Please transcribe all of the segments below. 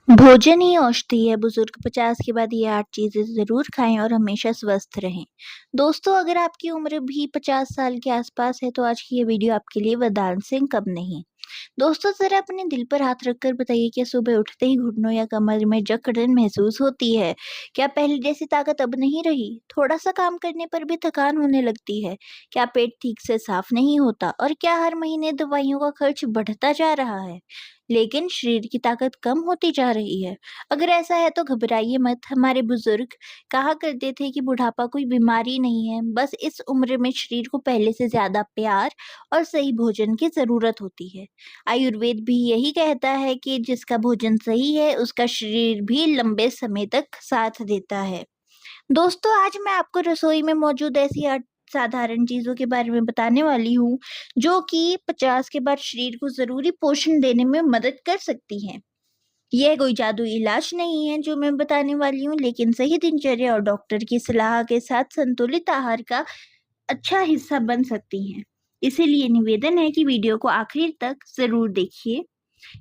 भोजन ही औषधि है। बुजुर्ग 50 के बाद ये 8 चीजें जरूर खाएं और हमेशा स्वस्थ रहें। दोस्तों, अगर आपकी उम्र भी 50 साल के आसपास है तो आज की ये वीडियो आपके लिए वरदान से कम नहीं। दोस्तों, जरा अपने दिल पर हाथ रखकर बताइए, क्या सुबह उठते ही घुटनों या कमर में जकड़न महसूस होती है? क्या पहले जैसी ताकत अब नहीं रही? थोड़ा सा काम करने पर भी थकान होने लगती है? क्या पेट ठीक से साफ नहीं होता? और क्या हर महीने दवाइयों का खर्च बढ़ता जा रहा है लेकिन शरीर की ताकत कम होती जा रही है? अगर ऐसा है तो घबराइए मत। हमारे बुजुर्ग कहा करते थे कि बुढ़ापा कोई बीमारी नहीं है, बस इस उम्र में शरीर को पहले से ज्यादा प्यार और सही भोजन की जरूरत होती है। आयुर्वेद भी यही कहता है कि जिसका भोजन सही है उसका शरीर भी लंबे समय तक साथ देता है। दोस्तों, आज मैं आपको रसोई में मौजूद ऐसी 8 साधारण चीज़ों के बारे में बताने वाली हूँ, जो कि 50 के बाद शरीर को ज़रूरी पोषण देने में मदद कर सकती हैं। यह कोई जादुई इलाज नहीं है जो मैं बताने वाली हूँ, लेकिन सही दिनचर्या और डॉक्टर की सलाह के साथ संतुलित आहार का अच्छा हिस्सा बन सकती हैं। इसीलिए निवेदन है कि वीडियो को आखिर तक ज़रूर देखिए,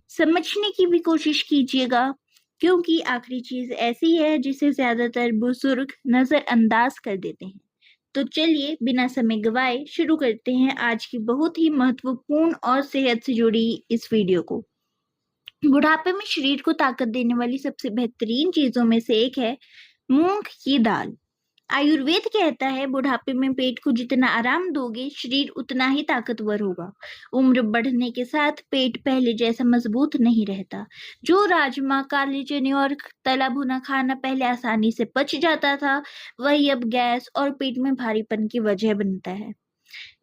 समझने की भी कोशिश कीजिएगा, क्योंकि आखिरी चीज ऐसी है जिसे ज्यादातर बुजुर्ग नजरअंदाज कर देते हैं। तो चलिए बिना समय गवाए शुरू करते हैं आज की बहुत ही महत्वपूर्ण और सेहत से जुड़ी इस वीडियो को। बुढ़ापे में शरीर को ताकत देने वाली सबसे बेहतरीन चीजों में से एक है मूंग की दाल। आयुर्वेद कहता है बुढ़ापे में पेट को जितना आराम दोगे शरीर उतना ही ताकतवर होगा। उम्र बढ़ने के साथ पेट पहले जैसा मजबूत नहीं रहता। जो राजमा, काले चने और तला भुना खाना पहले आसानी से पच जाता था, वही अब गैस और पेट में भारीपन की वजह बनता है।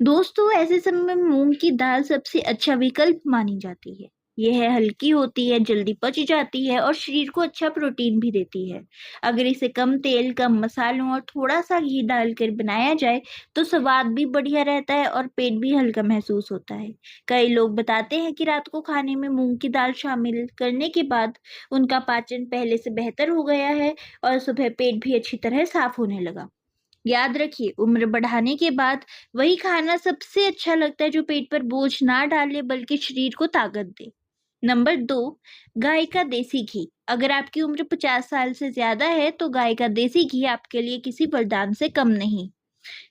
दोस्तों, ऐसे समय में मूंग की दाल सबसे अच्छा विकल्प मानी जाती है। यह हल्की होती है, जल्दी पच जाती है और शरीर को अच्छा प्रोटीन भी देती है। अगर इसे कम तेल, कम मसालों और थोड़ा सा घी डालकर बनाया जाए तो स्वाद भी बढ़िया रहता है और पेट भी हल्का महसूस होता है। कई लोग बताते हैं कि रात को खाने में मूंग की दाल शामिल करने के बाद उनका पाचन पहले से बेहतर हो गया है और सुबह पेट भी अच्छी तरह साफ होने लगा। याद रखिए, उम्र बढ़ाने के बाद वही खाना सबसे अच्छा लगता है जो पेट पर बोझ ना डाले बल्कि शरीर को ताकत दे। नंबर 2, गाय का देसी घी। अगर आपकी उम्र 50 साल से ज्यादा है तो गाय का देसी घी आपके लिए किसी वरदान से कम नहीं।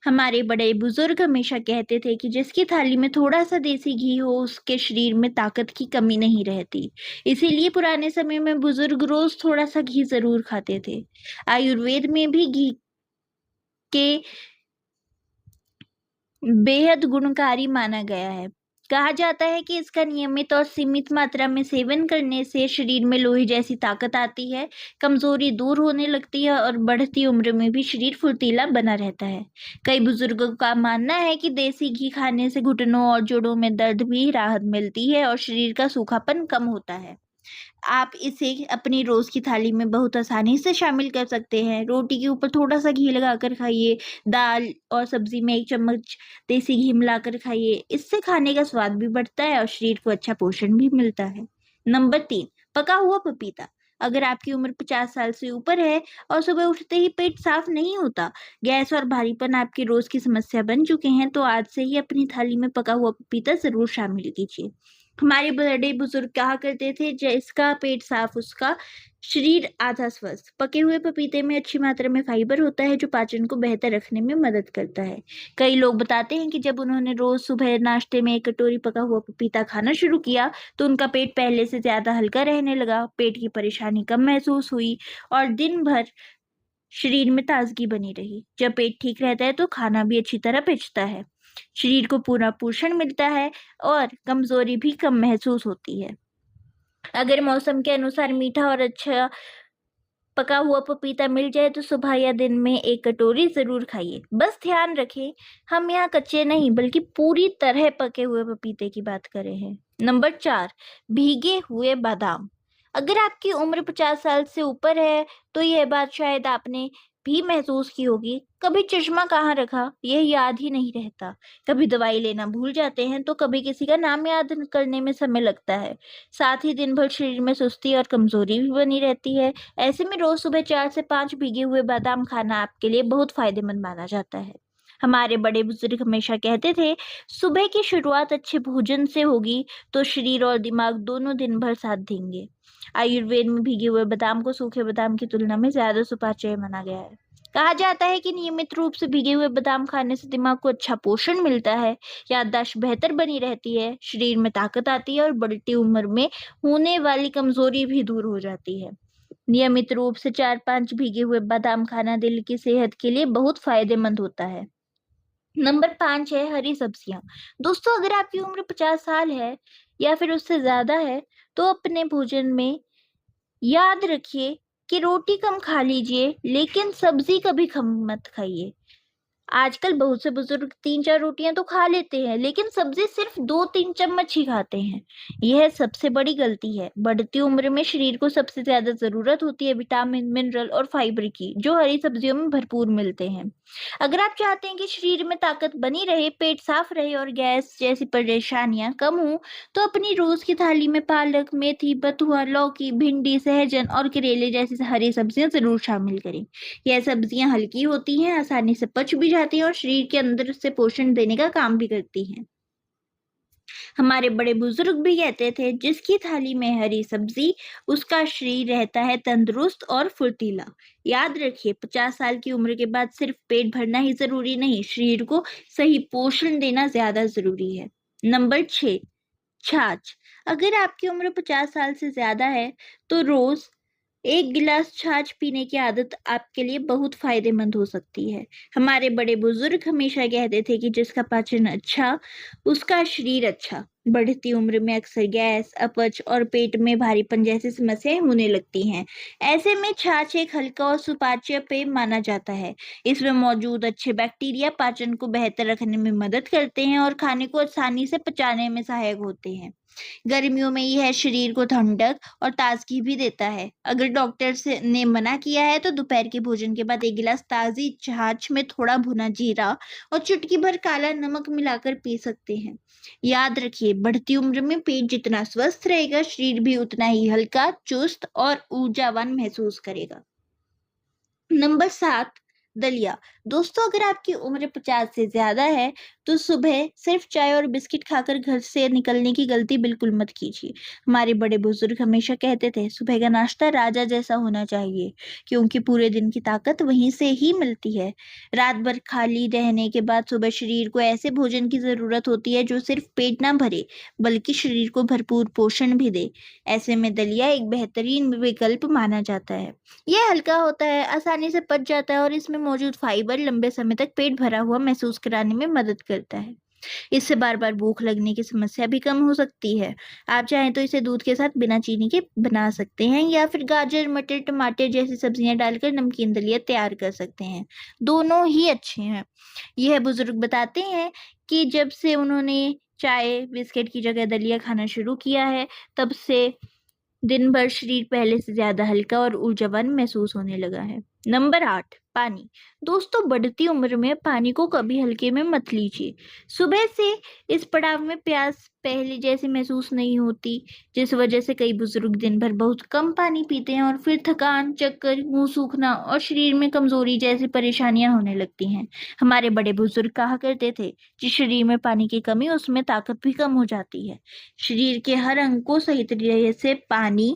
हमारे बड़े बुजुर्ग हमेशा कहते थे कि जिसकी थाली में थोड़ा सा देसी घी हो उसके शरीर में ताकत की कमी नहीं रहती। इसीलिए पुराने समय में बुजुर्ग रोज थोड़ा सा घी जरूर खाते थे। आयुर्वेद में भी घी के बेहद गुणकारी माना गया है। कहा जाता है कि इसका नियमित और सीमित मात्रा में सेवन करने से शरीर में लोहे जैसी ताकत आती है, कमजोरी दूर होने लगती है और बढ़ती उम्र में भी शरीर फुर्तीला बना रहता है। कई बुजुर्गों का मानना है कि देसी घी खाने से घुटनों और जोड़ों में दर्द भी राहत मिलती है और शरीर का सूखापन कम होता है। आप इसे अपनी रोज की थाली में बहुत आसानी से शामिल कर सकते हैं। रोटी के ऊपर थोड़ा सा घी लगाकर खाइए, दाल और सब्जी में 1 चम्मच देसी घी मिलाकर खाइए। इससे खाने का स्वाद भी बढ़ता है और शरीर को अच्छा पोषण भी मिलता है। नंबर 3, पका हुआ पपीता। अगर आपकी उम्र 50 साल से ऊपर है और सुबह उठते ही पेट साफ नहीं होता, गैस और भारीपन आपकी रोज की समस्या बन चुके हैं, तो आज से ही अपनी थाली में पका हुआ पपीता जरूर शामिल कीजिए। हमारे बड़े बुजुर्ग कहा करते थे, जिसका पेट साफ उसका शरीर आधा स्वस्थ। पके हुए पपीते में अच्छी मात्रा में फाइबर होता है जो पाचन को बेहतर रखने में मदद करता है। कई लोग बताते हैं कि जब उन्होंने रोज सुबह नाश्ते में 1 कटोरी पका हुआ पपीता खाना शुरू किया तो उनका पेट पहले से ज्यादा हल्का रहने लगा, पेट की परेशानी कम महसूस हुई और दिन भर शरीर में ताजगी बनी रही। जब पेट ठीक रहता है तो खाना भी अच्छी तरह पचता है, शरीर को पूरा पोषण मिलता है और कमजोरी भी कम महसूस होती है। अगर मौसम के अनुसार मीठा और अच्छा पका हुआ पपीता मिल जाए तो सुबह या दिन में 1 कटोरी जरूर खाइए। बस ध्यान रखें, हम यहाँ कच्चे नहीं बल्कि पूरी तरह पके हुए पपीते की बात कर रहे हैं। नंबर 4, भीगे हुए बादाम। अगर आपकी उम्र 50 साल से ऊपर है तो यह बात शायद आपने भी महसूस की होगी। कभी चश्मा कहाँ रखा यह याद ही नहीं रहता, कभी दवाई लेना भूल जाते हैं तो कभी किसी का नाम याद करने में समय लगता है। साथ ही दिन भर शरीर में सुस्ती और कमजोरी भी बनी रहती है। ऐसे में रोज सुबह 4 से 5 भीगे हुए बादाम खाना आपके लिए बहुत फायदेमंद माना जाता है। हमारे बड़े बुजुर्ग हमेशा कहते थे, सुबह की शुरुआत अच्छे भोजन से होगी तो शरीर और दिमाग दोनों दिन भर साथ देंगे। आयुर्वेद में भीगे हुए बादाम को सूखे बादाम की तुलना में ज्यादा सुपाच्य माना गया है। कहा जाता है कि नियमित रूप से भीगे हुए बादाम खाने से दिमाग को अच्छा पोषण मिलता है, याददाश्त बेहतर बनी रहती है, शरीर में ताकत आती है और बढ़ती उम्र में होने वाली कमजोरी भी दूर हो जाती है। नियमित रूप से 4-5 भीगे हुए बादाम खाना दिल की सेहत के लिए बहुत फायदेमंद होता है। नंबर 5 है हरी सब्जियां। दोस्तों, अगर आपकी उम्र 50 साल है या फिर उससे ज्यादा है तो अपने भोजन में याद रखिए कि रोटी कम खा लीजिए लेकिन सब्जी कभी कम मत खाइए। आजकल बहुत से बुजुर्ग 3-4 रोटियां तो खा लेते हैं लेकिन सब्जी सिर्फ 2-3 चम्मच ही खाते हैं। यह सबसे बड़ी गलती है। बढ़ती उम्र में शरीर को सबसे ज्यादा जरूरत होती है विटामिन, मिनरल और फाइबर की, जो हरी सब्जियों में भरपूर मिलते हैं। अगर आप चाहते हैं कि शरीर में ताकत बनी रहे, पेट साफ रहे और गैस जैसी परेशानियां कम हो, तो अपनी रोज की थाली में पालक, मेथी, बथुआ, लौकी, भिंडी, सहजन और करेले जैसी हरी सब्जियां जरूर शामिल करें। यह सब्जियां हल्की होती हैं, आसानी से पच भी जाती हैं और शरीर के अंदर से पोषण देने का काम भी करती हैं। हमारे बड़े बुजुर्ग भी कहते थे, जिसकी थाली में हरी सब्जी, उसका शरीर रहता है तंदुरुस्त और फुर्तीला। याद रखिए, 50 साल की उम्र के बाद सिर्फ पेट भरना ही जरूरी नहीं, शरीर को सही पोषण देना ज्यादा जरूरी है। नंबर 6, छाछ। अगर आपकी उम्र 50 साल से ज्यादा है तो रोज 1 गिलास छाछ पीने की आदत आपके लिए बहुत फायदेमंद हो सकती है। हमारे बड़े बुजुर्ग हमेशा कहते थे कि जिसका पाचन अच्छा, उसका शरीर अच्छा। बढ़ती उम्र में अक्सर गैस, अपच और पेट में भारीपन जैसी समस्याएं होने लगती हैं। ऐसे में छाछ एक हल्का और सुपाच्य पेय माना जाता है। इसमें मौजूद अच्छे बैक्टीरिया पाचन को बेहतर रखने में मदद करते हैं और खाने को आसानी से पचाने में सहायक होते हैं। गर्मियों में यह शरीर को ठंडक और ताजगी भी देता है। अगर डॉक्टर से ने मना किया है तो दोपहर के भोजन के बाद 1 गिलास ताजी छाछ में थोड़ा भुना जीरा और चुटकी भर काला नमक मिलाकर पी सकते हैं। याद रखिए, बढ़ती उम्र में पेट जितना स्वस्थ रहेगा, शरीर भी उतना ही हल्का, चुस्त और ऊर्जावान महसूस करेगा। नंबर 7, दलिया। दोस्तों, अगर आपकी उम्र 50 से ज्यादा है तो सुबह सिर्फ चाय और बिस्किट खाकर घर से निकलने की गलती बिल्कुल मत कीजिए। हमारे बड़े बुजुर्ग हमेशा कहते थे, सुबह का नाश्ता राजा जैसा होना चाहिए, क्योंकि पूरे दिन की ताकत वहीं से ही मिलती है। रात भर खाली रहने के बाद सुबह शरीर को ऐसे भोजन की जरूरत होती है जो सिर्फ पेट ना भरे बल्कि शरीर को भरपूर पोषण भी दे। ऐसे में दलिया एक बेहतरीन विकल्प माना जाता है। यह हल्का होता है, आसानी से पच जाता है और इसमें मौजूद फाइबर लंबे समय तक पेट भरा हुआ महसूस कराने में मदद करता है। इससे बार बार भूख लगने की समस्या भी कम हो सकती है। आप चाहें तो इसे दूध के साथ बिना चीनी के बना सकते हैं या फिर गाजर, मटर, टमाटर जैसी सब्जियां डालकर नमकीन दलिया तैयार कर सकते हैं। दोनों ही अच्छे हैं। यह बुजुर्ग बताते हैं कि जब से उन्होंने चाय बिस्किट की जगह दलिया खाना शुरू किया है, तब से दिन भर शरीर पहले से ज्यादा हल्का और ऊर्जावान महसूस होने लगा है। नंबर 8, पानी। दोस्तों, बढ़ती उम्र में पानी को कभी हल्के में मत लीजिए। सुबह से इस पड़ाव में प्यास पहले जैसी महसूस नहीं होती, जिस वजह से कई बुजुर्ग दिन भर बहुत कम पानी पीते हैं और फिर थकान, चक्कर, मुंह सूखना और शरीर में कमजोरी जैसी परेशानियां होने लगती हैं। हमारे बड़े बुजुर्ग कहा करते थे, जिस शरीर में पानी की कमी, उसमें ताकत भी कम हो जाती है। शरीर के हर अंग को सही तरीके से पानी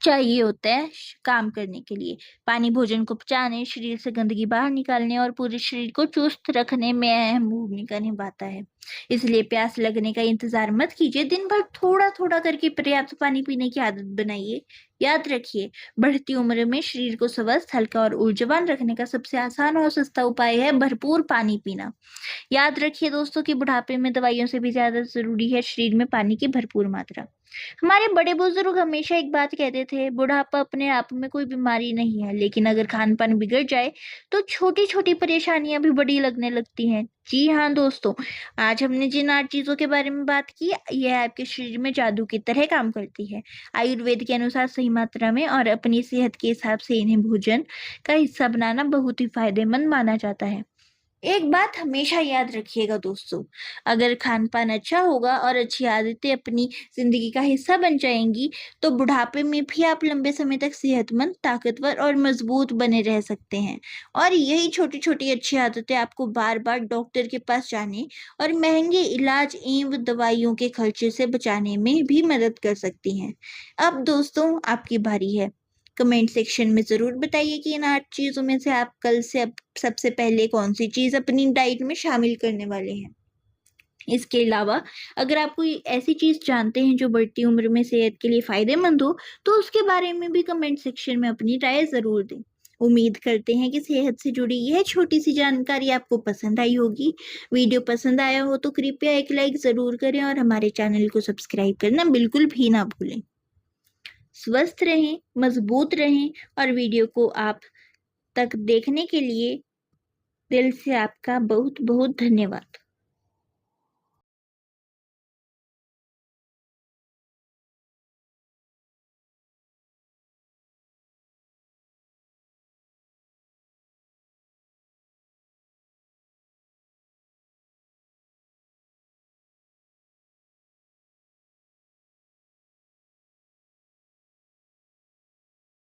चाहिए होता है काम करने के लिए। पानी भोजन को पचाने, शरीर से गंदगी बाहर निकालने और पूरे शरीर को चुस्त रखने में अहम भूमिका निभाता है। इसलिए प्यास लगने का इंतजार मत कीजिए, दिन भर थोड़ा थोड़ा करके पर्याप्त पानी पीने की आदत बनाइए। याद रखिए, बढ़ती उम्र में शरीर को स्वस्थ, हल्का और ऊर्जावान रखने का सबसे आसान और सस्ता उपाय है भरपूर पानी पीना। याद रखिए दोस्तों, कि बुढ़ापे में दवाइयों से भी ज्यादा जरूरी है शरीर में पानी की भरपूर मात्रा। हमारे बड़े बुजुर्ग हमेशा एक बात कहते थे, बुढ़ापा अपने आप में कोई बीमारी नहीं है, लेकिन अगर खान पान बिगड़ जाए तो छोटी छोटी परेशानियां भी बड़ी लगने लगती हैं। जी हाँ दोस्तों, आज हमने जिन 8 चीजों के बारे में बात की, यह आपके शरीर में जादू की तरह काम करती है। आयुर्वेद के अनुसार सही मात्रा में और अपनी सेहत के हिसाब से इन्हें भोजन का हिस्सा बनाना बहुत ही फायदेमंद माना जाता है। एक बात हमेशा याद रखिएगा दोस्तों, अगर खान पान अच्छा होगा और अच्छी आदतें अपनी जिंदगी का हिस्सा बन जाएंगी तो बुढ़ापे में भी आप लंबे समय तक सेहतमंद, ताकतवर और मजबूत बने रह सकते हैं। और यही छोटी छोटी अच्छी आदतें आपको बार बार डॉक्टर के पास जाने और महंगे इलाज एवं दवाइयों के खर्चे से बचाने में भी मदद कर सकती हैं। अब दोस्तों आपकी बारी है। कमेंट सेक्शन में ज़रूर बताइए कि इन 8 चीज़ों में से आप कल से अब सबसे पहले कौन-सी चीज़ अपनी डाइट में शामिल करने वाले हैं। इसके अलावा अगर आप कोई ऐसी चीज़ जानते हैं जो बढ़ती उम्र में सेहत के लिए फ़ायदेमंद हो, तो उसके बारे में भी कमेंट सेक्शन में अपनी राय ज़रूर दें। उम्मीद करते हैं कि सेहत से जुड़ी यह छोटी-सी जानकारी आपको पसंद आई होगी। वीडियो पसंद आया हो तो कृपया एक लाइक ज़रूर करें और हमारे चैनल को सब्सक्राइब करना बिल्कुल भी ना भूलें। स्वस्थ रहें, मजबूत रहें और वीडियो को आप तक देखने के लिए दिल से आपका बहुत बहुत धन्यवाद।